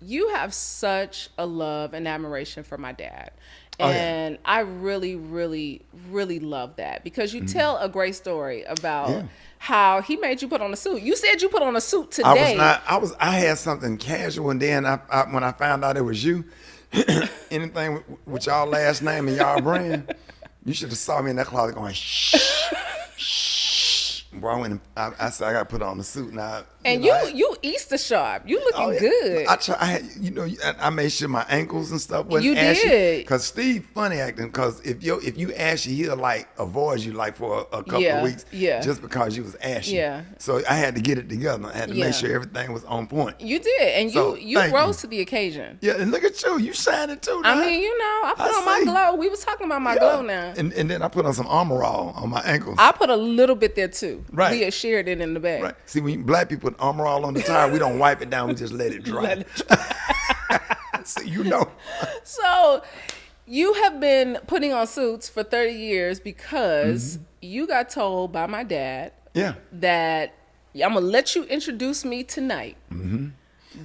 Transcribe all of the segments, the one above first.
You have such a love and admiration for my dad. Oh yeah. And I really, really, really love that because you tell a great story about Yeah. how he made you put on a suit. You said you put on a suit I was today. not. I had something casual, and then when I found out it was you, anything with y'all last name and y'all brand, you should have saw me in that closet going shh, shh. Bro, I went. I said I got to put on the suit now. And you Easter sharp. You Oh looking yeah, good. I try. I had, I made sure my ankles and stuff wasn't You ashy. did. Cause Steve funny acting. Cause if you ashy, he'll like avoid you like for a couple Yeah, of weeks, yeah. just because you was ashy. Yeah. So I had to get it together. I had to Yeah. make sure everything was on point. You did. And So, you thank rose you. to the occasion. Yeah, and look at you shining too. I Now. mean, I put I on my see. glow. We was talking about my Yeah. glow now. And then I put on some Armor All on my ankles. I put a little bit there too. Right. We had shared it in the bag. Right. See, when black people put Armor All on the tire, we don't wipe it down. We just let it dry. Let it So you know. So you have been putting on suits for 30 years because you got told by my dad Yeah. that I'm going to let you introduce me tonight.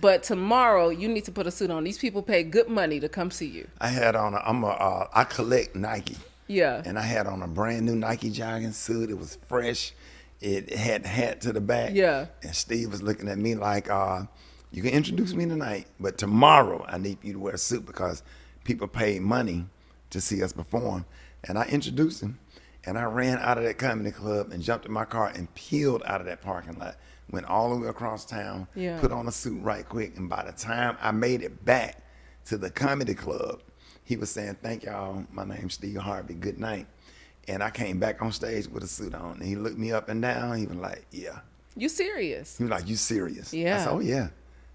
But tomorrow you need to put a suit on. These people pay good money to come see you. I had on I collect Nike. Yeah. And I had on a brand new Nike jogging suit. It was fresh. It had the hat to the back. Yeah. And Steve was looking at me like, you can introduce me tonight, but tomorrow I need you to wear a suit because people pay money to see us perform. And I introduced him, and I ran out of that comedy club and jumped in my car and peeled out of that parking lot. Went all the way across town, Yeah. put on a suit right quick, and by the time I made it back to the comedy club, he was saying, "Thank y'all, my name's Steve Harvey, good night." And I came back on stage with a suit on, and he looked me up and down. He was like, "Yeah." You serious? He was like, "You serious?" Yeah. I said, "Oh yeah,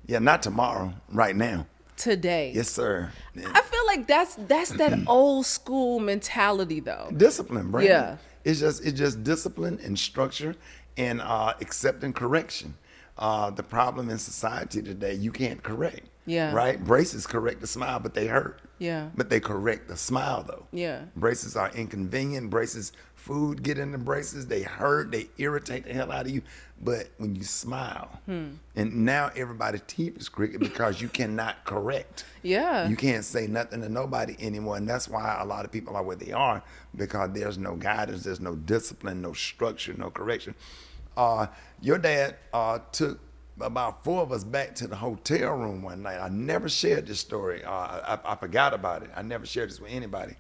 yeah, not tomorrow, right now." Today. Yes, sir. I feel like that's that old school mentality though. Discipline, Brandon. Yeah. It's just discipline and structure and accepting correction. The problem in society today, you can't correct. Yeah. Right? Braces correct the smile, but they hurt. Yeah. But they correct the smile though. Yeah. Braces are inconvenient. Braces, food get in the braces. They hurt. They irritate the hell out of you. But when you smile, and now everybody's teeth is crooked because you cannot correct. Yeah. You can't say nothing to nobody anymore. And that's why a lot of people are where they are, because there's no guidance, there's no discipline, no structure, no correction. Your dad took about 4 of us back to the hotel room one night. I never shared this story. I forgot about it. I never shared this with anybody.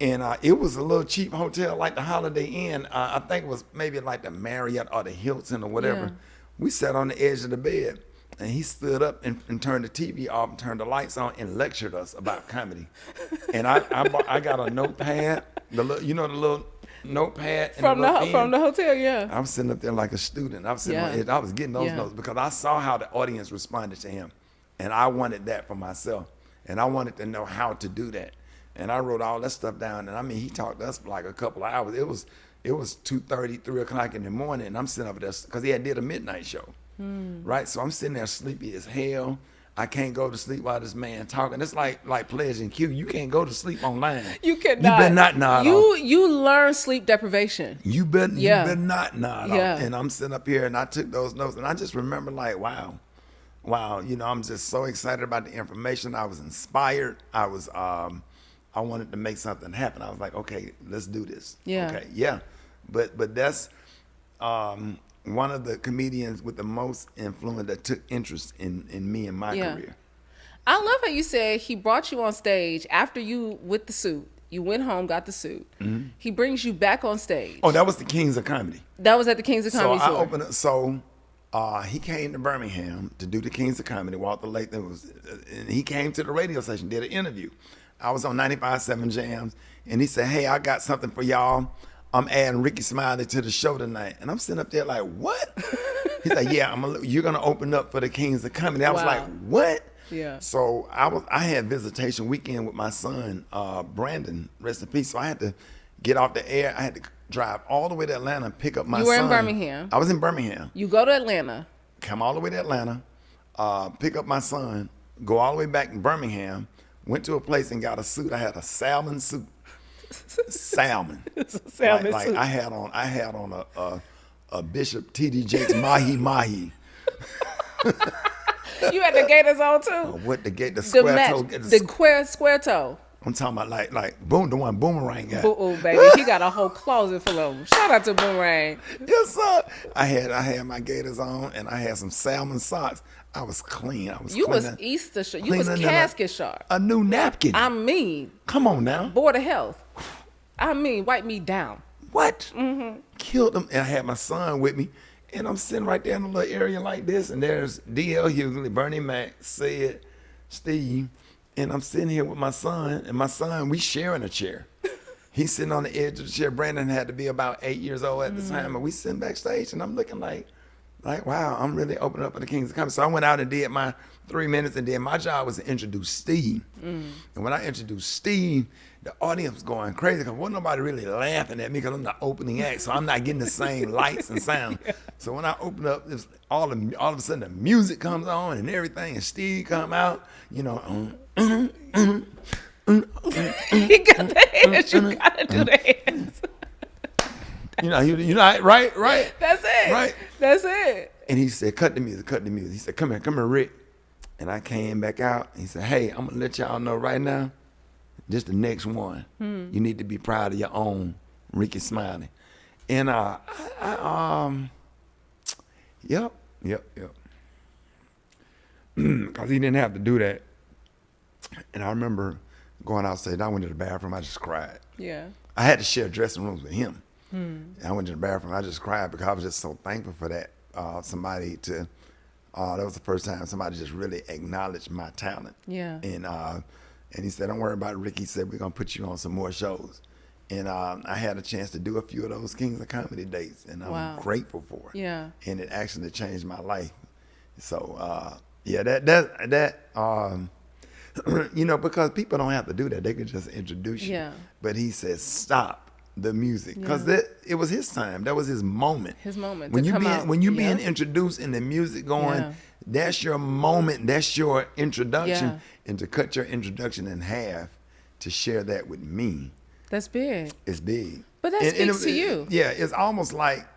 And it was a little cheap hotel like the Holiday Inn. I think it was maybe like the Marriott or the Hilton or whatever. Yeah. We sat on the edge of the bed, and he stood up and turned the TV off and turned the lights on and lectured us about comedy. And I got a notepad, the little notepad in From the little from end. the hotel, yeah. I was sitting up there like a student. I was sitting Yeah. on edge. I was getting those Yeah. notes because I saw how the audience responded to him, and I wanted that for myself, and I wanted to know how to do that. And I wrote all that stuff down. And I mean, he talked to us for like a couple of hours. It was 2:30, 3 o'clock in the morning, and I'm sitting over there because he had did a midnight show, right? So I'm sitting there sleepy as hell. I can't go to sleep while this man talking. It's like Pledge and Q. You can't go to sleep online. You cannot. You better not nod off. You learn sleep deprivation. You better not nod Yeah. off. And I'm sitting up here and I took those notes, and I just remember like, wow, I'm just so excited about the information. I was inspired. I wanted to make something happen. I was like, okay, let's do this. Yeah. Okay, yeah. But that's one of the comedians with the most influence that took interest in me and my career. I love how you said he brought you on stage after you with the suit. You went home, got the suit. He brings you back on stage. Oh, that was the Kings of Comedy. That was at the Kings of Comedy So I Tour. opened up. So he came to Birmingham to do the Kings of Comedy. Walter Lathan was, and he came to the radio station, did an interview. I was on 95.7 Jams, and he said, "Hey, I got something for y'all. I'm adding Ricky Smiley to the show tonight." And I'm sitting up there like, "What?" He's like, "Yeah, you're gonna open up for the Kings of Comedy." I was Wow. like, "What?" Yeah. So I had visitation weekend with my son, Brandon, rest in peace. So I had to get off the air. I had to drive all the way to Atlanta and pick up my son. You were in Birmingham. I was in Birmingham. You go to Atlanta. Come all the way to Atlanta, pick up my son, go all the way back in Birmingham, went to a place and got a suit. I had a salmon suit. Salmon. Salmon like suit. I had on a Bishop T.D. Jakes mahi mahi. You had the gators on too. What the gate? The The square toe. match, the square toe. I'm talking about like boom, the one Boomerang got. Oh, baby, he got a whole closet full of them. Shout out to Boomerang. Yes, sir. I had my gators on, and I had some salmon socks. I was clean. I was. You cleaner, was Easter sharp. You was cleaner than casket sharp. a new napkin. I mean, Come on now. Board of Health. I mean, wipe me down. What? Killed him. And I had my son with me. And I'm sitting right there in a little area like this. And there's D.L. Hughley, Bernie Mac, Sid, Steve. And I'm sitting here with my son. And my son, we sharing a chair. He's sitting on the edge of the chair. Brandon had to be about 8 years old at the time. And we sitting backstage. And I'm looking like, wow, I'm really opening up for the Kings of Comedy. So I went out and did my 3 minutes. And then my job was to introduce Steve. And when I introduced Steve, the audience was going crazy because wasn't nobody really laughing at me because I'm the opening act, so I'm not getting the same lights and sound. So when I opened up, all of a sudden the music comes on and everything, and Steve come out, He got the hands. You gotta do the hands. right? That's it. Right. That's it. And he said, cut the music. He said, come here, Rick. And I came back out. And he said, hey, I'm gonna let y'all know right now. This the next one. You need to be proud of your own, Ricky Smiley. And yep. Because he didn't have to do that. And I remember going outside. I went to the bathroom. I just cried. Yeah. I had to share dressing rooms with him. And I went to the bathroom. I just cried because I was just so thankful for that. That was the first time somebody just really acknowledged my talent. Yeah. And he said, don't worry about it, Rick. He said, we're going to put you on some more shows. And I had a chance to do a few of those Kings of Comedy dates, and I'm grateful for it. Yeah. And it actually changed my life. So, because people don't have to do that. They can just introduce you. Yeah. But he said, stop the music. Because it was his time. That was his moment. His moment. When you being introduced and the music going, that's your moment. That's your introduction. Yeah. And to cut your introduction in half to share that with me. That's big. It's big. But that speaks to you. Yeah, it's almost like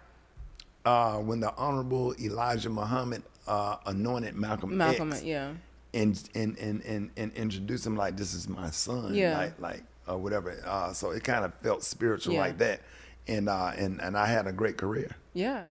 when the Honorable Elijah Muhammad anointed Malcolm X. Yeah. And introduced him like, this is my son. Yeah. Like whatever. So it kind of felt spiritual like that. And I had a great career. Yeah.